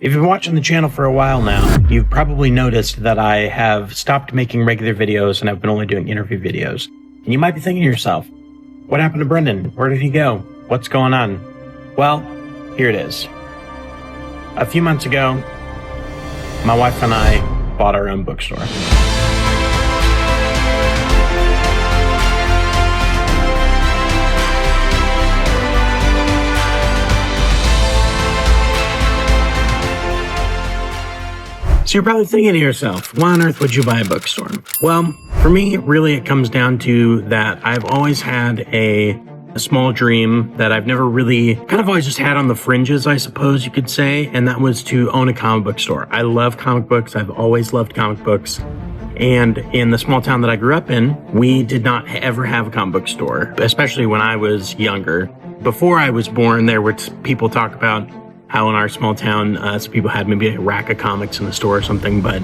If you've been watching the channel for a while now, you've probably noticed that I have stopped making regular videos and I've been only doing interview videos. And you might be thinking to yourself, what happened to Brenden? Where did he go? What's going on? Well, here it is. A few months ago, my wife and I bought our own bookstore. So you're probably thinking to yourself, why on earth would you buy a bookstore? Well, for me, really it comes down to that I've always had a small dream that I've never really, kind of always just had on the fringes, I suppose you could say, and that was to own a comic book store. I love comic books. I've always loved comic books. And in the small town that I grew up in, we did not ever have a comic book store, especially when I was younger. Before I was born, there were people talk about how in our small town, some people had maybe a rack of comics in the store or something, but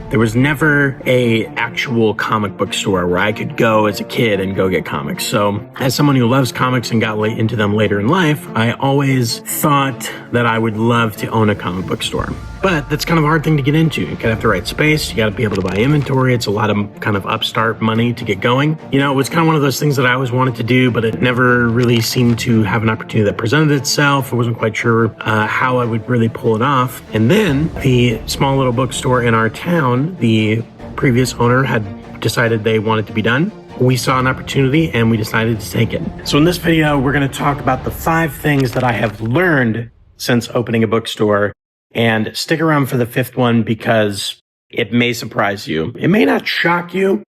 there was never a actual comic book store where I could go as a kid and go get comics. So as someone who loves comics and got into them later in life, I always thought that I would love to own a comic book store. But that's kind of a hard thing to get into. You gotta have the right space. You gotta be able to buy inventory. It's a lot of kind of upstart money to get going. You know, it was kind of one of those things that I always wanted to do, but it never really seemed to have an opportunity that presented itself. I wasn't quite sure how I would really pull it off. And then the small little bookstore in our town, the previous owner had decided they wanted to be done. We saw an opportunity and we decided to take it. So in this video, we're gonna talk about the 5 things that I have learned since opening a bookstore. And stick around for the 5th one because it may surprise you. It may not shock you,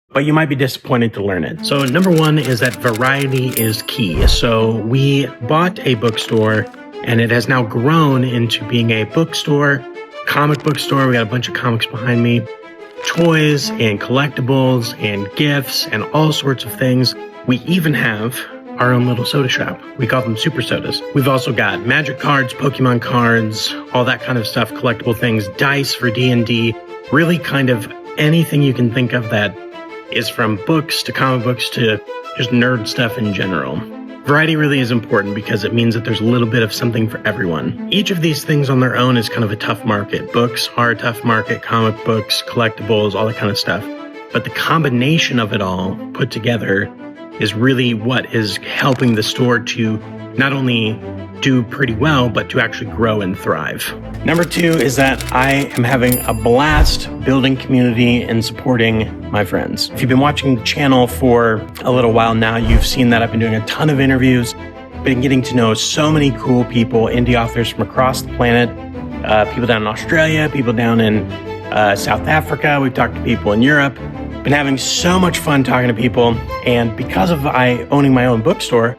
but you might be disappointed to learn it. So number 1 is that variety is key. So we bought a bookstore and it has now grown into being a bookstore, comic book store. We got a bunch of comics behind me, toys and collectibles and gifts and all sorts of things. We even have our own little soda shop. We call them super sodas. We've also got magic cards, Pokemon cards, all that kind of stuff, collectible things, dice for D&D, really kind of anything you can think of that is from books to comic books to just nerd stuff in general. Variety really is important because it means that there's a little bit of something for everyone. Each of these things on their own is kind of a tough market. Books are a tough market, comic books, collectibles, all that kind of stuff. But the combination of it all put together is really what is helping the store to not only do pretty well, but to actually grow and thrive. Number 2 is that I am having a blast building community and supporting my friends. If you've been watching the channel for a little while now, you've seen that I've been doing a ton of interviews, been getting to know so many cool people, indie authors from across the planet, people down in Australia, people down in South Africa. We've talked to people in Europe. Been having so much fun talking to people, and because of owning my own bookstore,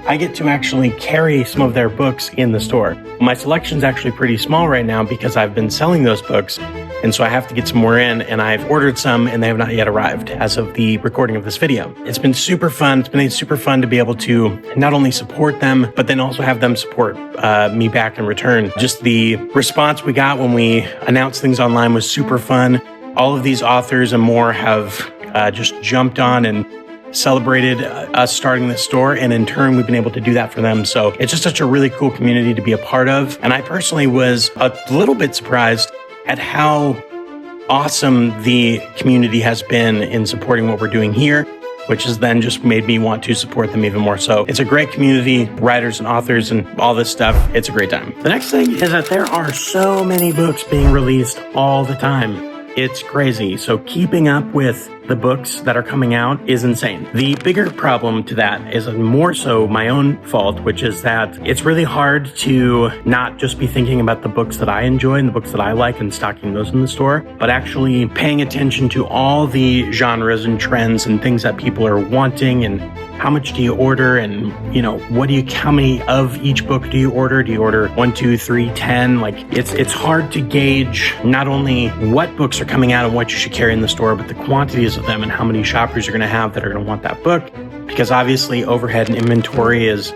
I get to actually carry some of their books in the store. My selection's actually pretty small right now because I've been selling those books, and so I have to get some more in, and I've ordered some and they have not yet arrived as of the recording of this video. It's been super fun. It's been super fun to be able to not only support them, but then also have them support me back in return. Just the response we got when we announced things online was super fun. All of these authors and more have just jumped on and celebrated us starting this store, and in turn we've been able to do that for them. So it's just such a really cool community to be a part of, and I personally was a little bit surprised at how awesome the community has been in supporting what we're doing here, which has then just made me want to support them even more. So it's a great community, writers and authors and all this stuff. It's a great time. The next thing is that there are so many books being released all the time. It's crazy. So keeping up with the books that are coming out is insane. The bigger problem to that is more so my own fault, which is that it's really hard to not just be thinking about the books that I enjoy and the books that I like and stocking those in the store, but actually paying attention to all the genres and trends and things that people are wanting and how much do you order and, you know, how many of each book do you order? Do you order 1, 2, 3, 10? Like it's hard to gauge not only what books are coming out and what you should carry in the store, but the quantities of them and how many shoppers you're going to have that are going to want that book. Because obviously overhead and inventory is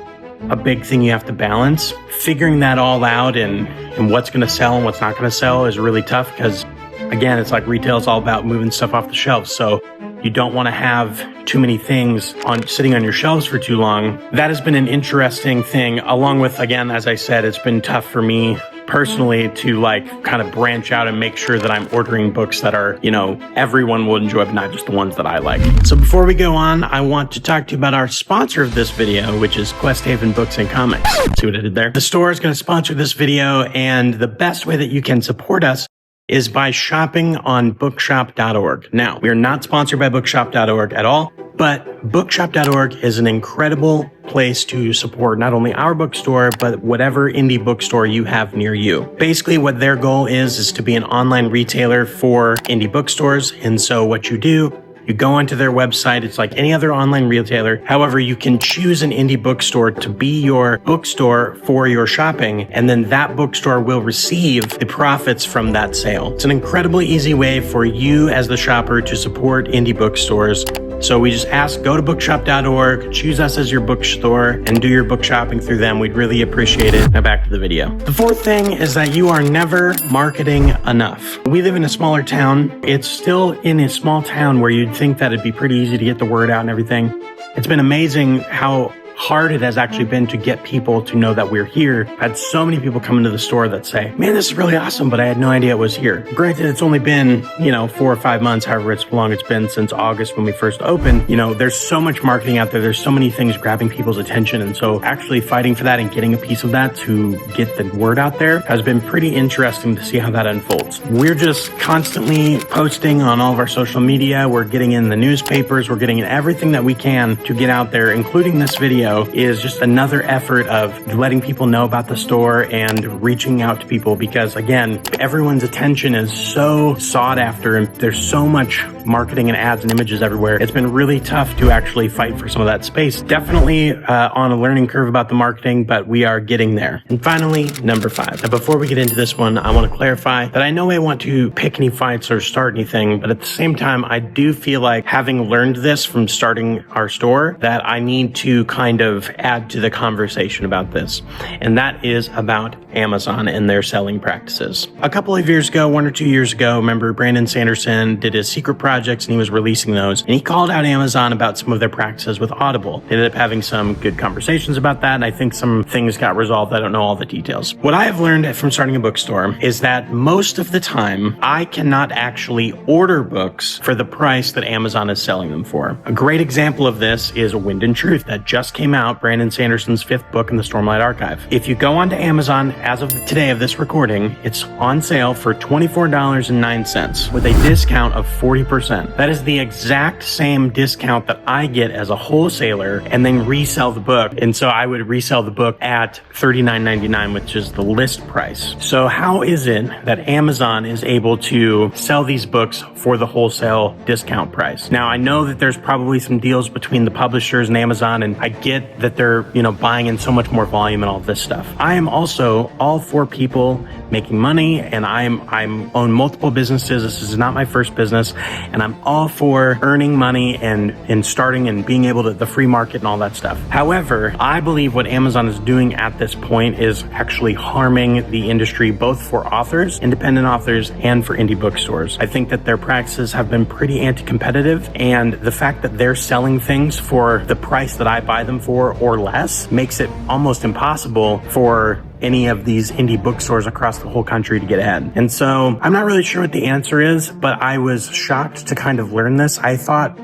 a big thing you have to balance. Figuring that all out and what's going to sell and what's not going to sell is really tough because, again, it's like retail is all about moving stuff off the shelves. So you don't want to have too many things sitting on your shelves for too long. That has been an interesting thing, along with, again, as I said, it's been tough for me personally to like kind of branch out and make sure that I'm ordering books that are, you know, everyone will enjoy, but not just the ones that I like. So before we go on, I want to talk to you about our sponsor of this video, which is Quest Haven Books and Comics. See what I did there? The store is going to sponsor this video, and the best way that you can support us is by shopping on bookshop.org. Now, we are not sponsored by bookshop.org at all, but bookshop.org is an incredible place to support not only our bookstore, but whatever indie bookstore you have near you. Basically, what their goal is to be an online retailer for indie bookstores. And so what you do, you go onto their website. It's like any other online retailer. However, you can choose an indie bookstore to be your bookstore for your shopping, and then that bookstore will receive the profits from that sale. It's an incredibly easy way for you as the shopper to support indie bookstores. So we just ask, go to bookshop.org, choose us as your bookstore, and do your book shopping through them. We'd really appreciate it. Now back to the video. The fourth thing is that you are never marketing enough. We live in a smaller town. It's still in a small town where you'd think that it'd be pretty easy to get the word out and everything. It's been amazing how hard it has actually been to get people to know that we're here. I've had so many people come into the store that say, man, this is really awesome, but I had no idea it was here. Granted, it's only been, 4 or 5 months, however long it's been since August when we first opened. There's so much marketing out there. There's so many things grabbing people's attention. And so actually fighting for that and getting a piece of that to get the word out there has been pretty interesting to see how that unfolds. We're just constantly posting on all of our social media. We're getting in the newspapers. We're getting in everything that we can to get out there, including this video is just another effort of letting people know about the store and reaching out to people, because again, everyone's attention is so sought after and there's so much marketing and ads and images everywhere. It's been really tough to actually fight for some of that space. Definitely on a learning curve about the marketing, but we are getting there. And finally, number 5. Now, before we get into this one, I want to clarify that I know I want to pick any fights or start anything, but at the same time, I do feel like, having learned this from starting our store, that I need to kind of add to the conversation about this. And that is about Amazon and their selling practices. A couple of years ago, 1 or 2 years ago, remember Brenden Sanderson did his secret projects and he was releasing those. And he called out Amazon about some of their practices with Audible. They ended up having some good conversations about that. And I think some things got resolved. I don't know all the details. What I have learned from starting a bookstore is that most of the time, I cannot actually order books for the price that Amazon is selling them for. A great example of this is Wind and Truth that just came out, Brenden Sanderson's 5th book in the Stormlight archive. If you go onto Amazon as of today of this recording, it's on sale for $24.09 with a discount of 40%. That is the exact same discount that I get as a wholesaler and then resell the book. And so I would resell the book at $39.99, which is the list price. So how is it that Amazon is able to sell these books for the wholesale discount price? Now, I know that there's probably some deals between the publishers and Amazon, and I get that they're, buying in so much more volume and all this stuff. I am also all for people making money, and I'm own multiple businesses. This is not my first business, and I'm all for earning money and starting and being able to the free market and all that stuff. However, I believe what Amazon is doing at this point is actually harming the industry, both for authors, independent authors, and for indie bookstores. I think that their practices have been pretty anti-competitive, and the fact that they're selling things for the price that I buy them for or less makes it almost impossible for any of these indie bookstores across the whole country to get ahead. And so I'm not really sure what the answer is, but I was shocked to kind of learn this. I thought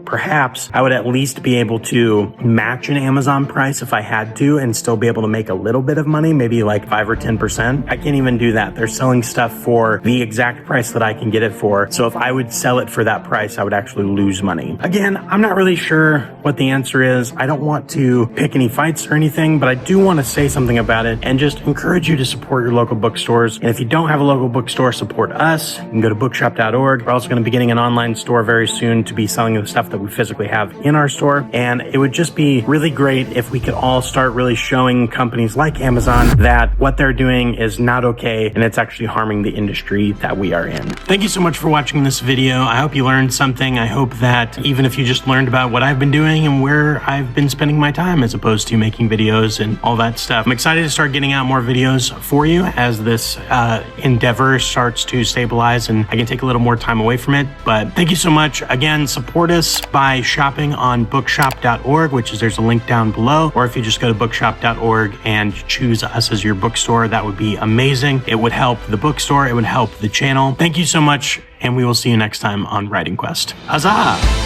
perhaps I would at least be able to match an Amazon price if I had to and still be able to make a little bit of money, maybe like 5 or 10%. I can't even do that. They're selling stuff for the exact price that I can get it for. So if I would sell it for that price, I would actually lose money. Again, I'm not really sure what the answer is. I don't want to pick any fights or anything, but I do want to say something about it and just encourage you to support your local bookstores. And if you don't have a local bookstore, support us. You can go to bookshop.org. We're also going to be getting an online store very soon to be selling the stuff that we physically have in our store. And it would just be really great if we could all start really showing companies like Amazon that what they're doing is not okay and it's actually harming the industry that we are in. Thank you so much for watching this video. I hope you learned something. I hope that even if you just learned about what I've been doing and where I've been spending my time as opposed to making videos and all that stuff. I'm excited to start getting out more videos for you as this endeavor starts to stabilize and I can take a little more time away from it. But thank you so much. Again, support us by shopping on bookshop.org, which is there's a link down below, or if you just go to bookshop.org and choose us as your bookstore, that would be amazing. It would help the bookstore, it would help the channel. Thank you so much, and we will see you next time on Writing Quest. Huzzah!